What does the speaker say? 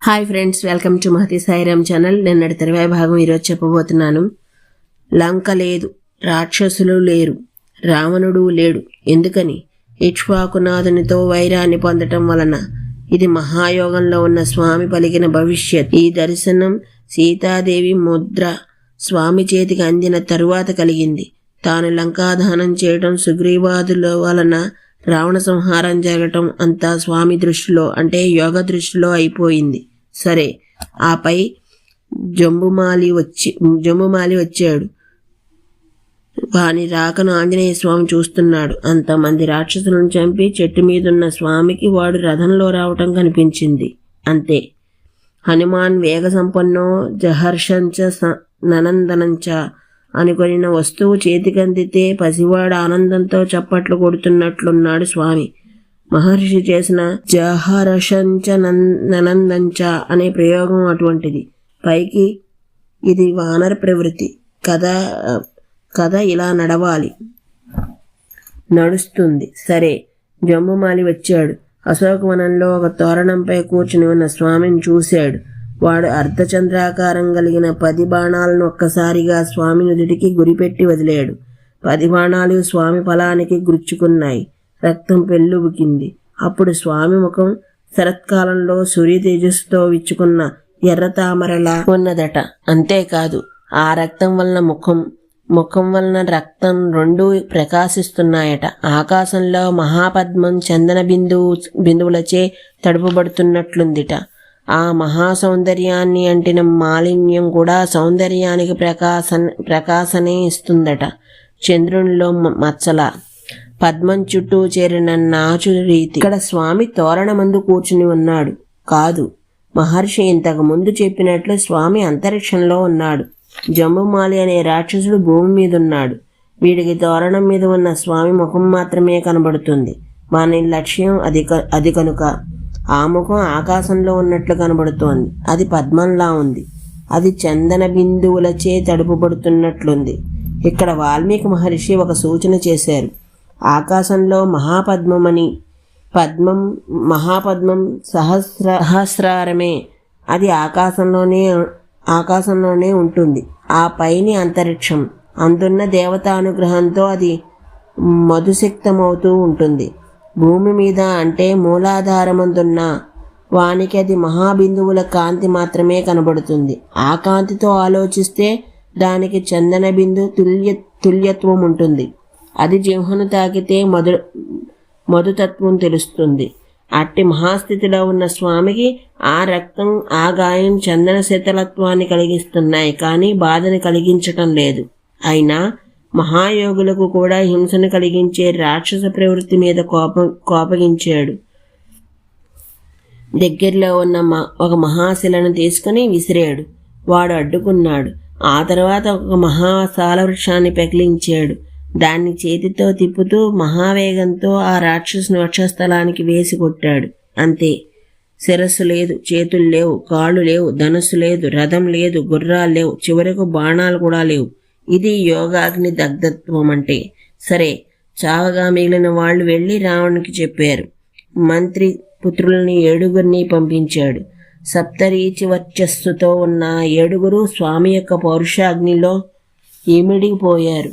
Hi friends, welcome to Mahathi Sairam channel. నిన్నటి 30వ భాగం ఈరోజు చెప్పబోతున్నాను. లంక లేదు, రాక్షసులు లేరు, రావణుడు లేడు. ఎందుకని? ఇక్ష్వాకునాథునితో వైరాన్ని పొందటం వలన. ఇది మహాయోగంలో ఉన్న స్వామి పలికిన భవిష్యత్. ఈ దర్శనం సీతాదేవి ముద్ర స్వామి చేతికి అందిన తరువాత కలిగింది. తాను లంకాదహనం చేయటం, సుగ్రీవాదుల వలన రావణ సంహారం జరగటం అంతా స్వామి దృష్టిలో, అంటే యోగ దృష్టిలో అయిపోయింది. సరే, ఆపై జంబుమాలి వచ్చాడు. వాని రాకను ఆంజనేయ స్వామి చూస్తున్నాడు. అంతమంది రాక్షసులను చంపి చెట్టు మీదున్న స్వామికి వాడు రథంలో రావటం కనిపించింది. అంతే. హనుమాన్ వేగ సంపన్నో జహర్షంచ ననందనంచ అనుకొనిన వస్తువు చేతికందితే పసివాడు ఆనందంతో చప్పట్లు కొడుతున్నట్లున్నాడు స్వామి. మహర్షి చేసిన జహర్షంచ ననందంచ అనే ప్రయోగం అటువంటిది. పైకి ఇది వానర ప్రవృత్తి. కథ ఇలా నడుస్తుంది. సరే, జంబుమాలి వచ్చాడు. అశోకవనంలో ఒక తోరణంపై కూర్చుని ఉన్న స్వామిని చూశాడు. వాడు అర్ధచంద్రాకారం కలిగిన 10 బాణాలను ఒక్కసారిగా స్వామి నుదుటికి గురిపెట్టి వదిలాడు. 10 బాణాలు స్వామి ఫలానికి గుచ్చుకున్నాయి. రక్తం పెళ్ళుబుకింది. అప్పుడు స్వామి ముఖం శరత్కాలంలో సూర్య తేజస్సుతో విచ్చుకున్న ఎర్ర తామరలా ఉన్నదట. అంతేకాదు, ఆ రక్తం వలన ముఖం వలన రక్తం రెండూ ప్రకాశిస్తున్నాయట. ఆకాశంలో మహాపద్మం చందన బిందువులచే తడుపబడుతున్నట్లుందిట. ఆ మహాసౌందర్యాన్ని అంటిన మాలిన్యం కూడా సౌందర్యానికి ప్రకాశనే ఇస్తుందట. చంద్రునిలో మచ్చల పద్మం చుట్టూ చేరిన నాచు రీతి. ఇక్కడ స్వామి తోరణమందు కూర్చుని ఉన్నాడు కాదు. మహర్షి ఇంతకు ముందు చెప్పినట్లు స్వామి అంతరిక్షంలో ఉన్నాడు. జంబుమాలి అనే రాక్షసుడు భూమి మీద ఉన్నాడు. వీడికి తోరణం మీద ఉన్న స్వామి ముఖం మాత్రమే కనబడుతుంది. వాని లక్ష్యం అది కనుక ఆ ముఖం ఆకాశంలో ఉన్నట్లు కనబడుతోంది. అది పద్మంలా ఉంది. అది చందన బిందువులచే తడుపబడుతున్నట్లుంది. ఇక్కడ వాల్మీకి మహర్షి ఒక సూచన చేశారు. ఆకాశంలో మహాపద్మం సహస్రారమే. అది ఆకాశంలోనే ఉంటుంది. ఆ పైని అంతరిక్షం. అందున్న దేవతానుగ్రహంతో అది మధుసిక్తమవుతూ ఉంటుంది. భూమి మీద, అంటే మూలాధారమందున్న వానికి అది మహాబిందువుల కాంతి మాత్రమే కనబడుతుంది. ఆ కాంతితో ఆలోచిస్తే దానికి చందన బిందు తుల్యత్వం ఉంటుంది. అది జిహ్వను తాకితే మధుతత్వం తెలుస్తుంది. అట్టి మహాస్థితిలో ఉన్న స్వామికి ఆ రక్తం, ఆ గాయం చందన శీతలత్వాన్ని కలిగిస్తున్నాయి, కానీ బాధని కలిగించటం లేదు. అయినా మహాయోగులకు కూడా హింసను కలిగించే రాక్షస ప్రవృత్తి మీద కోపగించాడు. దగ్గరలో ఉన్న ఒక మహాశిలను తీసుకుని విసిరాడు. వాడు అడ్డుకున్నాడు. ఆ తర్వాత ఒక మహాసాల వృక్షాన్ని పెకిలించాడు. దాన్ని చేతితో తిప్పుతూ మహావేగంతో ఆ రాక్షసుని వక్షస్థలానికి వేసి కొట్టాడు. అంతే. శిరస్సు లేదు, చేతులు లేవు, కాళ్ళు లేవు, ధనుస్సు లేదు, రథం లేదు, గుర్రాలు లేవు, చివరకు బాణాలు కూడా లేవు. ఇది యోగాగ్ని దగ్ధత్వం అంటే. సరే, చావగా మిగిలిన వాళ్ళు వెళ్ళి రావణునికి చెప్పారు. మంత్రి పుత్రుల్ని 7 పంపించాడు. సప్తరీచి వర్చస్సుతో ఉన్న 7 స్వామి యొక్క పౌరుషాగ్నిలో ఇమిడిపోయారు.